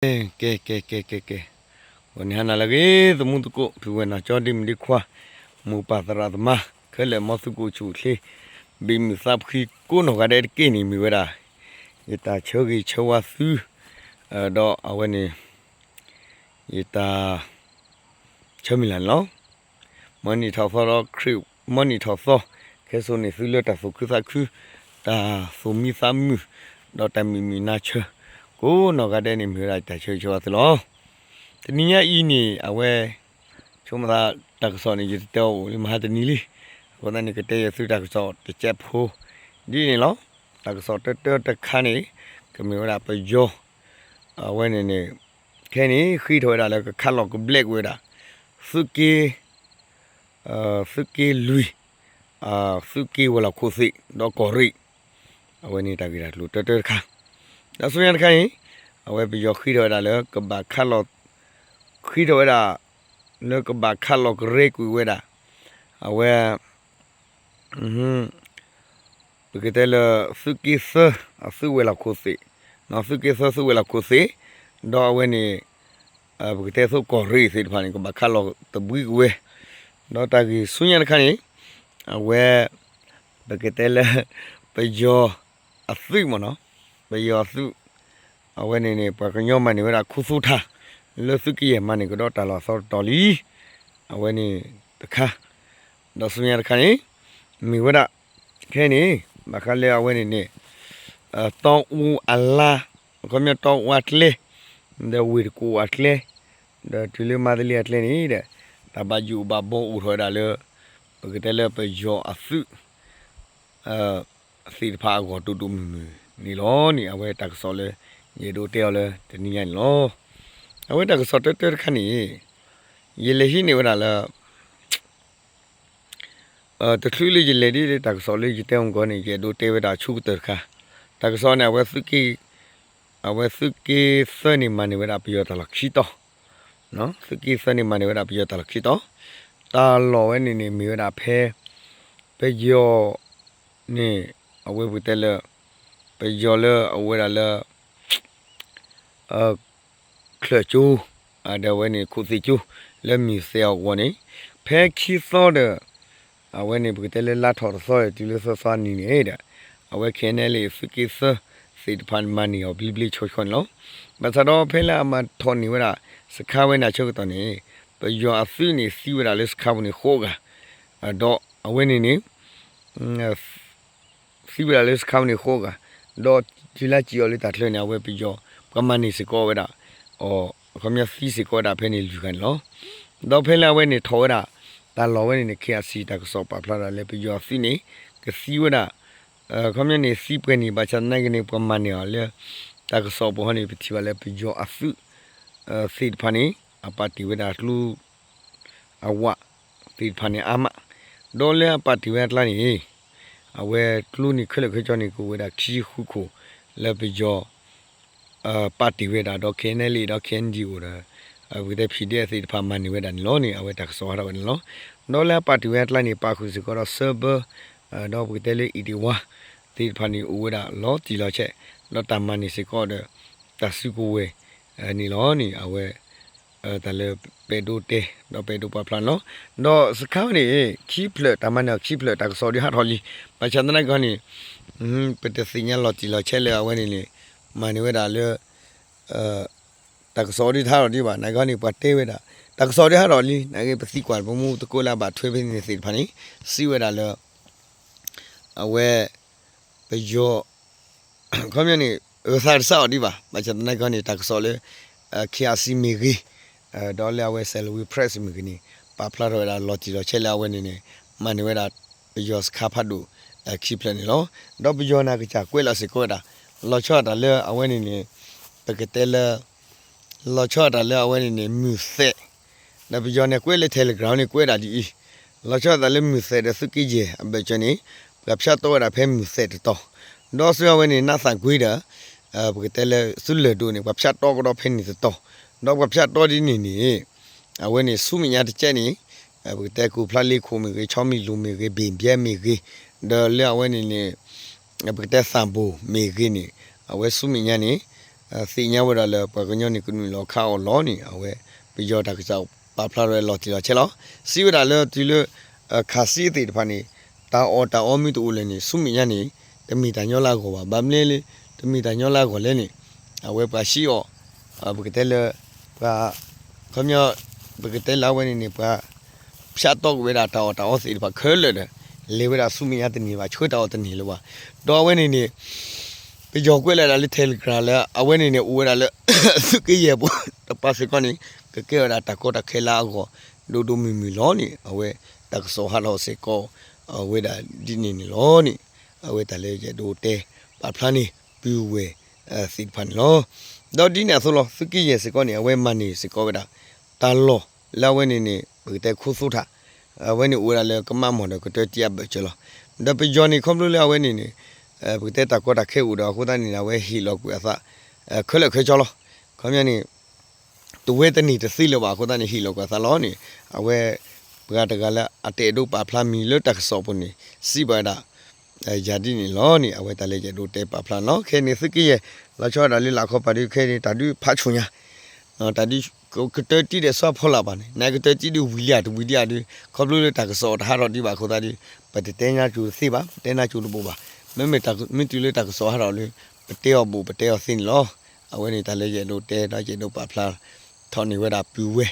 Ke. Oni hana lagi temu tu ko piwena chodim di kwa mu pasara ma kele masuku chutle bim sap khi ko no ga de ke ni mi wera ita chogi chowa su do awani ita chamilan lo moni tho so kru moni tho so ke so ni su le ta so khu sa khu ta so mi sa mu do ta mi na che ko no ga de ni mi ra ta che chowa loတနည်းအီးနေအဝဲချုံမသာတက်စောနေကြတော့မဟာတနီလေးဘောတန်ကတဲ့ရစုတက်စောတချက်ဖိုးဒီနေလောတက်စောတခါနေကမေရာပယောအဝဲနေခဲနေခီထွေးတာလည်းခတ်လောက်ကဘလက်ဝဲတာစုကီလူစုကီဝလာခိုစီတော့ကောရီအဝဲနေတာကြလို့တခါဒါဆိုရင်ခိုင်းအဝဲပယောခီထွေးတာလည်းကဘာခတ်လောက်ခီတော့ရလောကဘာခါလောကရေကူဝဲတာအဝဲဘကတဲ့လစုကီဆအဆူဝဲလာခိုစီနော်စုကီဆဆူဝဲလာခိုစီတော့ဝဲနေဘကတဲ့ဆုကောရီစီဖာနေကဘာခါလောတဘွီဝဲတော့တာကြီးဆွညန်ခါနေအဝဲဘကတဲ့လပယောအသိမနော်ပယောစုအဝဲနေပကညောမနေဝဲတာခုစုထားလစုကီရဲ့မန်ကတော့တာလာဆော်တော်လီအဝဲနေတခါတော့ဆွေရခါနေမိဝဒခဲနေမခလဲအဝဲနေတောင်းဦးအလာကမြတောင်းဝတ်လေဒဝီကူဝတ်လေဒတူလမဒလီအတလေနေတဲ့တဘဂျူဘဘောဦးထော်ဒါလေပကတဲလေပယောအစုစီဖာကိုတူနီလောနီအဝဲတက်ဆော်လေရေတို့တဲလေတနီယန်လောအဝဲတက်ဆော့တက်ခဏီရေလေရှိနေဝလာတထူးလေးရေလေဒီတက်ဆော့လေးတဲအောင်ကောနေရေတို့တဲဝတာချုတက်ခါတက်ဆော့နေအဝဲစုကီစနေမနေဝတာပြောတလခီတော့နော်စုကီစနေမနေဝတာပြောတလခီတော့တာလောဝဲနေမီဝတာဖဲပဲယောနေအဝဲဘူးတဲလပဲယောလအဝဲလာခလချူအဒဝဲနေခုစီချူလက်မီဆဲဝနေဖဲခီစောတဲ့အဝဲနေဘကတဲလလာထော်စောတီလဆောနီနေတဲ့အဝဲခင်းနေလေစကီဆစီတဖန်မနီအောဘီဘလီချိုခွန်လောမသတော့ဖဲလာမထော်နေဝရစခါဝဲနာချုပ်တော့နေပယောအဖီနေစီဝရလက်စခါဝနေခိုးကတော့အဝဲနေစီဝရလက်စခါဝနေခိုးကတော့ဂျီလာဂျီယိုလီတာထွေနေအဝဲပယောပမနီစကောဝဲတာအော်ခမဖီစကောတာဖဲနေလူကန်လောတော့ဖဲလာဝဲနေထော်တာတာလောဝဲနေခေစီတက်ဆောပါဖလာလေပယောစီနေကစီဝတာခမနေစီပကနေဘာချနိုင်ကနေပမနေလေတက်ဆောဘောနေပတိဝလေပယောအဖုစီဖာနေအပါတီဝတာလူအဝစီဖာနေအမဒေါ်လေအပါတီဝတ်လာနေအဝဲလူနေခလခချောနေကိုဝတာခီခုကိုလေပယောပါတီဝဲတာတော့ခင်းနေလေတော့ခင်းဒီကိုဝတဲ့ဖြီတဲ့စီတဖာမန်နေဝဲတာလောနေအဝဲတက်ဆောရတော့လောတော့လဲပါတီဝဲလိုက်နေပါခုစီကတော့ဆာဗာတော့ဝတဲ့လေအီဒီဝါဒီဖာနေဝဲတာလောတီလောချက်လောတမန်နေစီကောတဲ့တဆုကိုဝဲနီလောနေအဝဲတလဲပေဒိုတေတော့ပေဒိုပါပလန်လောတော့စကောင်းနေခီပလက်တမန်ခီပလက်တက်ဆောဒီဟာထော်လီပချန်တဲ့ကနေပတစီညာလောတီလောချက်လဲအဝဲနေမန်နေဝဲတာလေတက်စောဒီထားတော့ဒီပါနိုင်ကနေပတ်တဲဝဲတာတက်စောဒီဟာတော့လီနိုင်ကပစီကွာဘမှုတကိုလာပါထွေးပင်းနေစီဖာနေစီဝဲတာလေအဝဲပယောခမနေဆာဆောဒီပါမချတဲ့နိုင်ကနေတက်စောလေခီယာစီမီဂီဒေါ်လာဝဲဆယ်ဝီပရက်မီဂီနီပါဖလာတော့လာလော်တီတော့ချက်လာဝဲနေမန်ဝဲတာပယောစခါဖတ်ဒူခီပလန်လောတော့ပယောနာကချကွဲလာစကောတာလော်ချောတာလေအဝဲနေပကတဲလာလော်ချောတာလေအဝဲနေမြူဆက်နပယောနေကွဲလေတယ်ဂရောင်းနေကွဲတာဒီလော်ချောတာလေမြူဆက်တဲ့စကီဂျေအဘချနေကပ်ချတ်တော့တာဖဲမြူဆက်တော့တော့ဆွေဝဲနေနတ်ဆန်ကွေးတာပကတဲလေဆုလေဒိုနေကပ်ချတ်တော့ကတော့ဖဲနေတော့တော့ကပ်ချတ်တော့ဒီနေအဝဲနေဆုမညာတစ်ချက်နေပကတဲကူဖလာလေးခိုမီချောင်းမီလူမီဘင်ပြဲမီဒေါ်လေအဝဲနေပကတဲဆန်ဘူမီဂီနေအဝဲဆုမညာနေ စီညာဝရလေပကညောနေကုနီလောခါအောလောနီအဝဲပြီးကြောတာကကြောပါဖလာရဲလောတီလောချေလောစီဝရလေတီလခါစီတီတဖာနေတာအောမီတူလည်းနေစုမီညနေတမီတညောလာကိုပါဗမ်လေလေတမီတညောလာကိုလည်းနေအဝဲပါရှိောဘကတဲလေပါခမယောဘကတဲလာဝဲနေပါဖြတ်တော့ဝဲတာတောစီတဖာခဲလေလေဝဲတာစုမီရတနေပါချွတ်တော်တနေလို့ပါတော်ဝဲနေပြီးကြောကွဲလာလေတယ်ဂရာလေအဝဲနေဦးဝဲတာလေစုကေရပေါ့တပါစကောနေကဲရတာကောတခဲလာကိုဒိုမီလောနေအဝဲတက်ဆောဟာလောစေကောဝဲတာဒီနေလောနေအဝဲတလေကျဒိုတဲပါဖလာနေပြူဝဲစီဖန်လောတော့ဒီနေဆိုလောစကိရစေကောနေအဝဲမန်နေစေကောဝဲတာတာလောလာဝဲနေဘယ်တဲ့ခုစုထဝဲနေဦးရလေကမမော်တော့ကတဲ့တိယပဲချလောဒါပဂျော်နီကွန်ပလူလာဝဲနေဘယ်တဲ့တကောတခဲဦးတော့ခုတန်းနေတာဝဲဟီလောကွာသခွလက်ခွချလောခေါမြနေတဝဲတနီတစီလောပါခုတန်းနေဟီလောကွာသလောနေအဝဲဘဂတကလာအတေဒုပါဖလာမီလတက်ဆောပုန်နေစီပါဒယာဒီနီလောနေအဝဲတလေကျဒိုတေပါဖလာနော်ခဲနေစကိရလာချောတာလေးလာခေါ်ပါဒီခဲနေတာဒီဖာချုံညာတာဒီကတတီတဲ့ဆောဖောလာပါနေနိုင်ကတတီဒီဝီလျာဒီခေါ်လို့တက်ဆောတာတော့ဒီပါခုတန်းဒီပတေညာကျူစီပါတေညာကျူလို့ပို့ပါမဲတမတူလေတက်ဆောဟာတော့လေပတေောဘူပတေောစင်းလောအဝဲနေတာလေကျဒိုတေတာကျဒိုပါဖလာထော်နေဝဲတာပြူဝဲ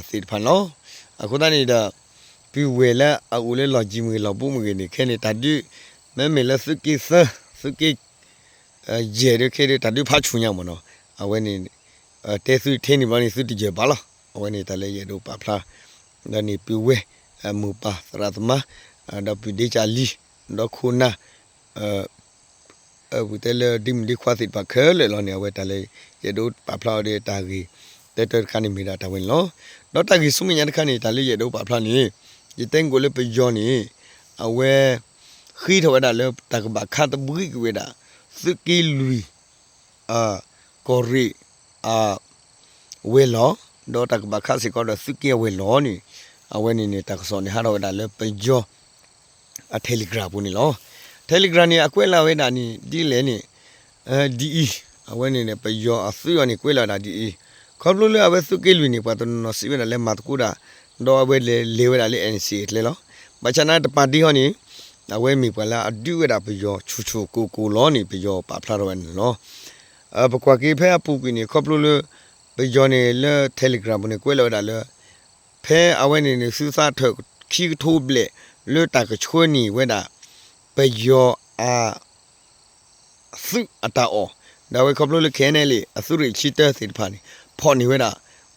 စီဖန်လောအခုတန်းနေတာပြူဝဲလာအူလေလော်ဂျီမီလော်ပူမကနေခဲနေတာဒီမဲလက်စကိစကိဂျေရခဲနေတာဒီဖာချူညာမနော်အဝဲနေတဲစုထင်းနေပါနေစုတကြပါလားအဝဲနေတာလေရတော့ပါဖလားဒါနေပြူဝဲမူပါသရသမဒါပြဒေချာလီတော့ခုနာဘူးတဲလေဒီမဒီခွာစစ်ပါခဲလေလောနေအဝဲတလေရတော့ပါဖလားတဲ့တာကြီးတဲ့ခါနေမိတာတဝင်လောတော့တာကြီးစုမညာတခါနေတာလေရတော့ပါဖလားနေဒီတင်ကိုလေပဂျောနေအဝဲခီထောဒါလေတကဘာခတ်ဘူကြီးဝဲတာစကီလူကိုရီဝဲလောတော့တကဘာခတ်စကောတော့စကီဝဲလောနေအဝဲနေတကစောနေဟာတော့ဒါလေပဂျောအတယ်လီဂရာဘူးနေလောတယ်လီဂရာနေအကွဲလာဝဲတာနေဒီလေနေဒီအဝဲနေပဂျောအဆွေရနေကွဲလာတာဒီခေါပလူလေအဝဲစကီလူနေပတ်တော့စီဝဲလေမတ်ကူတာတော့အဝဲလေဝဲတာလေ NC လေလောဘာချနာတပါတီဟောနေအဝဲမိပလာအဒူဝဲတာပဂျောချူကိုလောနေပဂျောပါဖလာတော့နော်ပကွာကေဖဲအပူကင်းခေါပလူလေပဂျောနေလေတယ်လီဂရာဘူးနေကွဲလာတာလေဖဲအဝဲနေစူစာထခီထိုးဘလေလေတာကချွနီဝဲတာပယောစုအတာအောဒါဝဲခေါပလို့လေခဲနေလေအစုရိချီတဲစစ်ဖာနေဖော်နေဝဲတာ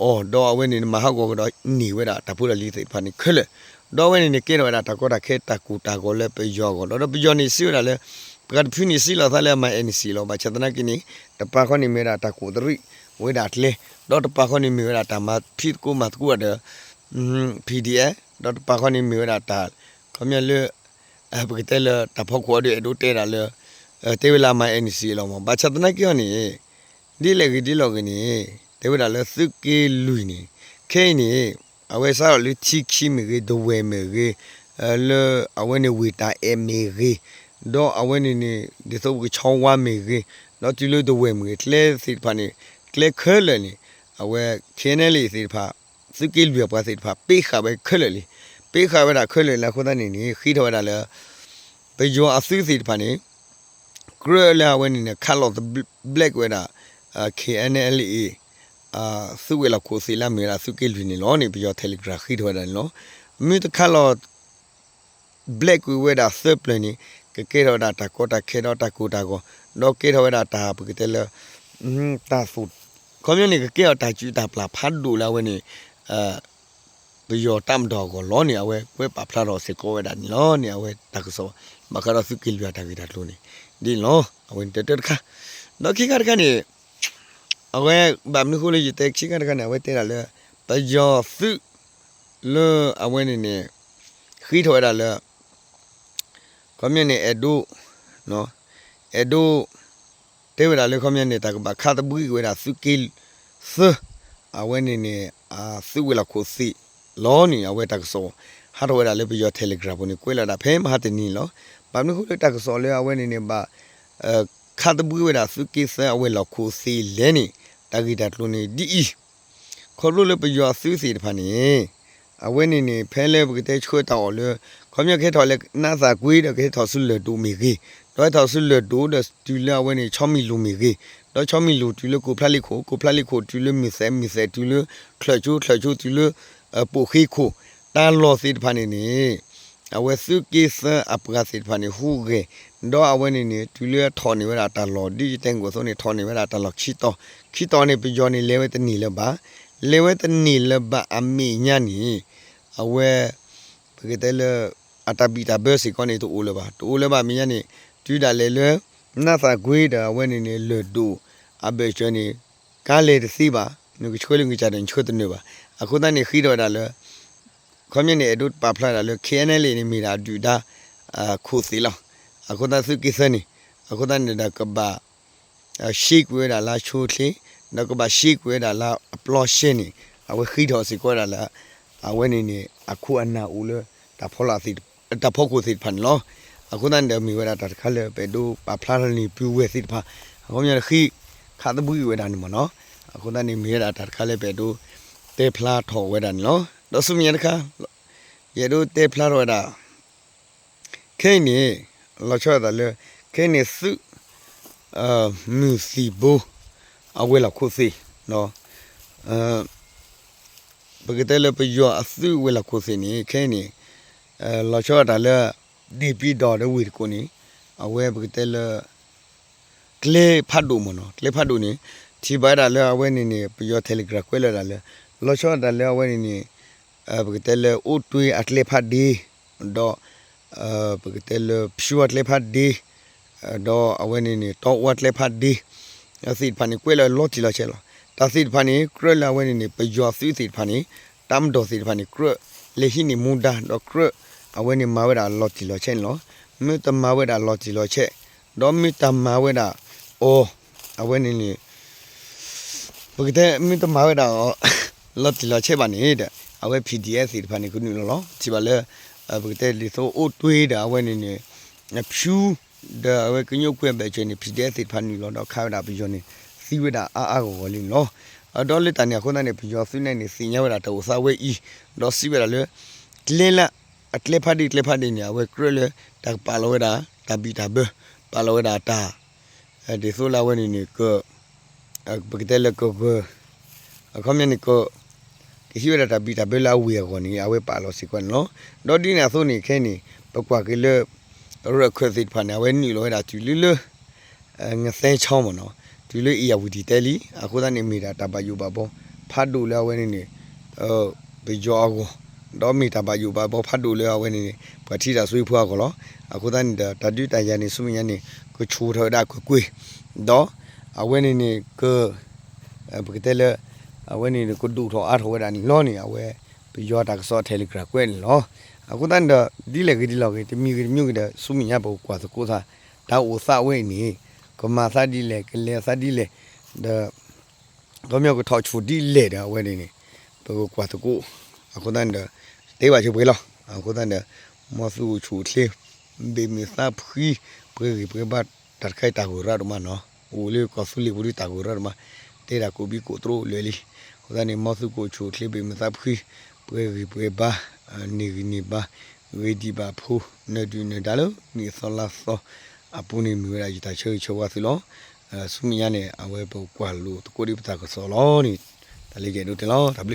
အော်တော့အဝဲနေမဟာကောတော့နေဝဲတာတဖူရလီစစ်ဖာနေခဲလေတော့ဝဲနေကေတော့တာတကောတာခဲတကူတာကောလေပယောကောတော့ပယောနေစီရလေပကတ်ဖူနေစီလာသလဲမအန်စီလောဘာချတနာကိနေတပါခေါနေမေတာတကူတရိဝဲတာလေတော့တပါခေါနေမေတာတမဖိကိုမတ်ကူရPDF တော့ပါခေါနေမေတာတာခမလေပကတဲလေတဖောက်ခွာတဲ့ဒိုတဲတာလေတေဝလာမအန်စီလောမဘာချတနာကိနေဒီလေဒီလောကိနေတေဝလာလေစကေလူနေခဲနေအဝဲစားလူချီခီမီဒဝဲမီလေအဝဲနေဝီတာအမီတော့အဝဲနေဒီသုတ်ကချောင်းဝါမီတော့ဒီလိုဒဝဲမီကလဲစစ်ဖာနေကလဲခဲလေနေအဝဲခင်းနေလေစစ်ဖာစကေလူရပါစစ်ဖာပေးခါပဲခဲလေပေးခါပဲတာခဲလေလာခုတန်းနေခီထော်တာလေပေဂျောအစစ်စစ်ဖာနေဂရလာဝဲနေခါလော့ဘလက်ဝဲတာ KNLA စုဝဲလာကိုစီလာမေရာစုကေလူနေလောနေပြီးတော့ Telegram ခီထော်တယ်နော်မြေတခါလော့ black ဝဲတာ supply နေကေထော်တာတကောတာခဲတော့တကူတာကောတော့ကေထော်ဝဲတာတာပကတဲလတာဖုတ်ခေါမျိုးနေကေတာကျူတာပလာဖတ်ဒူလာဝဲနေပြီးတော့တမ်တော့ကောလောနေအဝဲဝဲပါဖလာတော့စေကောဝဲတာလောနေအဝဲတကဆောမကရစုကေလူတာကေတာလို့နေဒီလောအဝဲတက်ခါတော့ခိကရကနေအဝဲဗမ်နခုလေးတက်ခိကရကနေအဝဲတဲတာလေပကြောစုလေအဝဲနေခီထော်တာလေခေါမျိုးနေအဒိုနော်အဒိုတေဝလာလေခေါမျိုးနေတာကဘာခါတဘူဝဲတာစုကေစအဝဲနေစုဝဲလာကိုစီလောနေအဝဲတကဆောဟာတော့ဝဲတာလေပြီးတော့ Telegram ကိုနေကွဲလာတာဖဲမဟာတနီလောဘာမလို့တက်ဆောလေအဝဲနေပါ卡的不为了是给是为了苦谁来呢？大概的路呢，第一，考虑了不要休息的话呢，为呢，拍来不给他车到了，后面开头了，那啥贵的开头是热度没给，到头是热度的，除了为呢炒米路没给，到炒米路除了股票里苦，股票里苦除了米菜，除了跳出除了不黑苦，但老些的话呢。为是给是不个是反正胡个，到为呢，除了讨你为了打老的，等过说呢讨你为了打老起到呢比较呢来为的你了吧，来为的你了吧，没伢呢，为不给得了，打比打不是讲呢都乌了吧，没伢呢，除了来了，那啥贵的为呢热度，别说呢，刚来的是吧，那个车里个家人车的呢吧，可能呢黑到的了。后面呢，都把出来了，看那里呢，没得住的，苦死了。可能是给谁呢？可能呢，那个把西瓜的啦，出去，那个把西瓜的啦，不些呢，我黑条是过来了，我呢，苦安那乌了，打破了是，打破过是盘咯。可能呢，没为了打开了，别都把出来呢，不为是盘。后面黑，看都不为了你们咯。可能呢，没得打开了，别都得出来头为了咯。到什么样的卡？也都得不了的。看你老晓得了，看你是没西部为了苦死喏，不给得了不要是为了苦死你，看你老晓得了，你比到的为过你，为不给得了，来拍度么喏，来拍度呢，提白的了为你不要telegram过来了，老晓得了为你。begitu utui atle padi do begitu psu atle padi do awen ini to atle padi asid pani kwela loti la chela tasid pani krela awen ini pejo asid pani tam do sid pani kre lehini muda do kre awen ini maweda loti la chen lo mita maweda loti la che do mita maweda o awen ini begitu mita maweda loti la che bani de awe PDS 的盘你可能了，是吧了？不得里头哦对的，awe呢，psu的awe跟有关白就呢 PDS 的盘你了，到开那比较呢，是为的个哩咯。到里头呢，可能呢比较虽然呢是因为那头稍微到是为了，来了，来拍的呢，awe可了，打巴罗的，打比打不，巴罗的打，的说了awe呢个，不得了个，后面那个。ที่ว่าจะบีตาเบลาเวียก่อนนี่เอาไว้ปาลอสิก่อนเนาะดอดีน่ะโซนี่แค่นี่ปกว่าก็เลยรคสิพันเอาไว้นี่เลยดาจุลิเลยงะเซนช่องมั้งเนาะจุลิอียวุดิเตลีအခုတန်းနေမိတာတပါယူပါဘောဖတ်တူလဲဝဲနေနေဘေကြောကိုဒေါ်မီတပါယူပါဘောဖတ်တူလဲဝဲနေနေပတိတာဆွေးဖွားကောလောအခုတန်းနေတာတတိတန်ရနေစုမရနေကိုချူထော်တာကိုကွေဒေါ်အဝဲနေနေကဘကတဲ့လဲawe ni ko du tho a tho da ni lo ni awe bi yo da so telegram kwe ni lo aku tan da di le ki di lo ki mi ki myu ki da su mi nya bo kwa so ko sa da o sa we ni ko ma sa di le ke le sa di le da do myo ko tho chu di le da awe ni bo kwa so ko aku tan da te ba chu bwe lo aku tan da mo su chu tle be mi sa phi pwe ba tar khai ta go ra do ma no o le ko su le bu ta go ra ma te da ko bi ko tro le li ko da ni mo su ko chu kle be ma sa phi pwe ba ni ba we di ba phu ne du ne da lo ni so la so apu ni mi ra ji ta che wa si lo su mi ya ne awe bo kwa lo ko di ta ko so lo ni ta le ge do te lo